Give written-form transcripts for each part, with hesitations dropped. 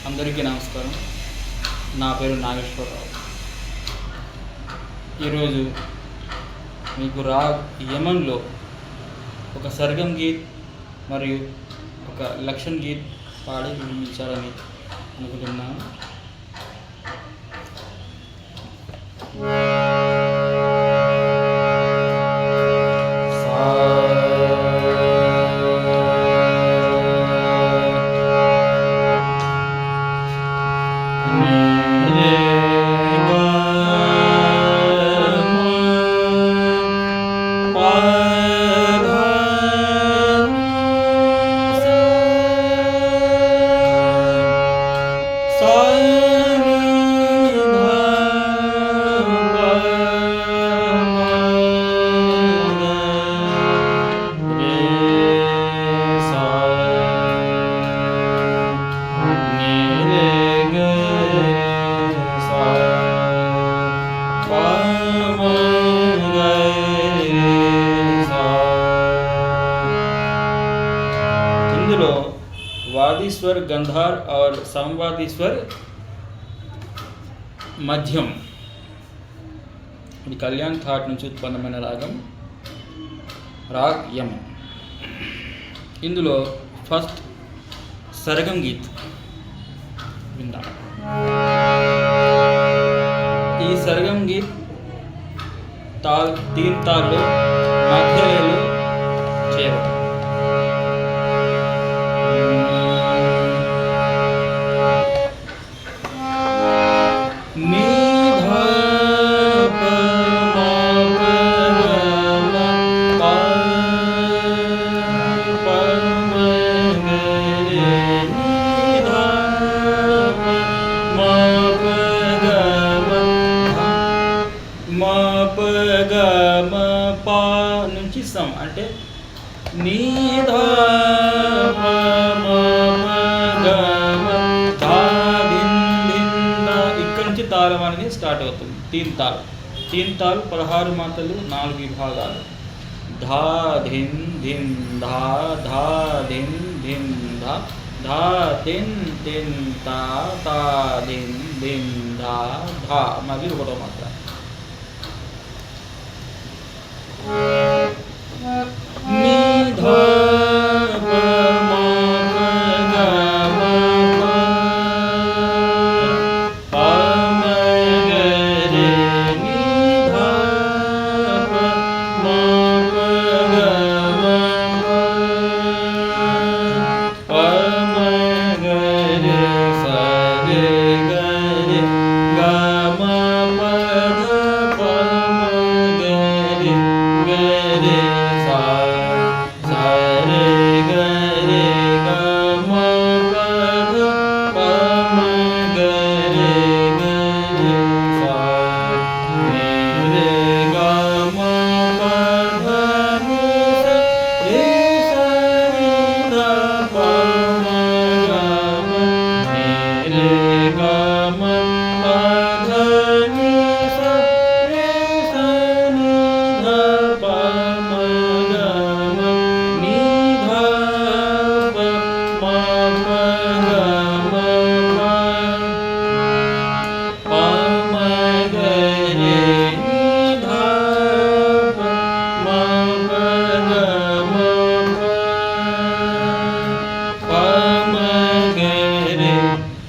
అందరికీ నమస్కారం. నా పేరు నాగేశ్వరరావు. ఈరోజు మీకు రాగ్ యమన్లో ఒక సర్గం గీత్ మరియు ఒక లక్షన్ గీత్ పాడి వినిపించాలని అనుకుంటున్నాను. ఇందులో వాदी स्वर गंधार और संवादी स्वर మధ్యం. ఇది కళ్యాణ్ థాట్ నుంచి ఉత్పన్నమైన రాగం రాగ్ యమన్. ఇందులో ఫస్ట్ సరగం గీత్ విందాం. ఈ సరగం గీత్ తాల్ తీన్ తాళ్ళు మధ్యలో చేయబడి నుంచి సం అంటే నీ ఇక్కడ నుంచి తాళం అనేది స్టార్ట్ అవుతుంది. తీన్ తాల్ 16 మాటలు, 4 విభాగాలు. ధా ధిన్ ధిన్ ధా ధా ధిన్ ధిన్ ధా ధా తిన్ తిన్ తా తా ధిన్ ధిన్ ధా ధా మరియు ఒకటో మాత్ర.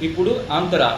ఇప్పుడు అంతరా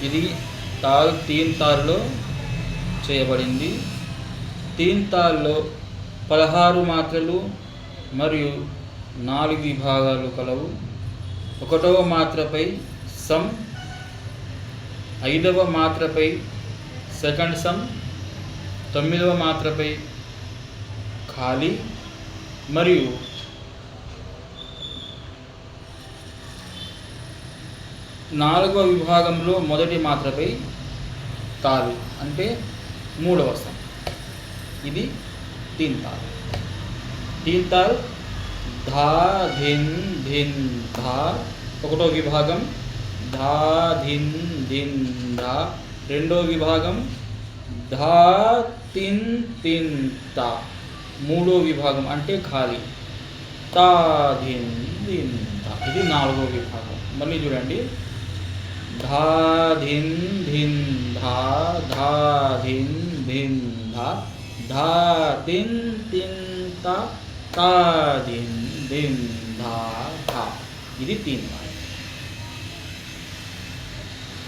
ఇది తాల్ తీన్ తాల్లో చేయబడింది. తీన్ తాల్లో 16 మాత్రలు మరియు 4 విభాగాలు కలవు. 1వ మాత్రపై సమ్, 5వ మాత్రపై సెకండ్ సమ్, 9వ మాత్రపై ఖాళీ మరియు 4వ విభాగంలో మొదటి మాత్రపై తాలు అంటే 3వ సమ్. ఇది తీన్ తాల్. తీన్ తాల్ ధా ధిన్ ధిన్ ధా 1వ విభాగం, ధా ధిన్ ధిన్ ధా 2వ విభాగం, ధా తిన్ తిన్ తా 3వ విభాగం అంటే ఖాళీ, తా ధిన్ ధిన్ తా. ఇది 4వ విభాగం. మళ్ళీ చూడండి, ధా ధిన్ ధిన్ ధా, ధా ధిన్ ధిన్ ధా, ధా తిన్ తిన్ తా, తా ధిన్ ధిన్ ధా ధా. ఇది తీన్ తాల్.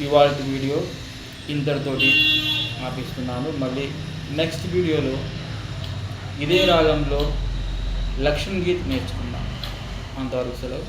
ఇవాళ వీడియో ఇంతటితోటి ఆపిస్తున్నాను. మళ్ళీ నెక్స్ట్ వీడియోలో ఇదే రాగంలో లక్ష్మీ గీత్ నేర్చుకుందాం. అంతవరకు సెలవు.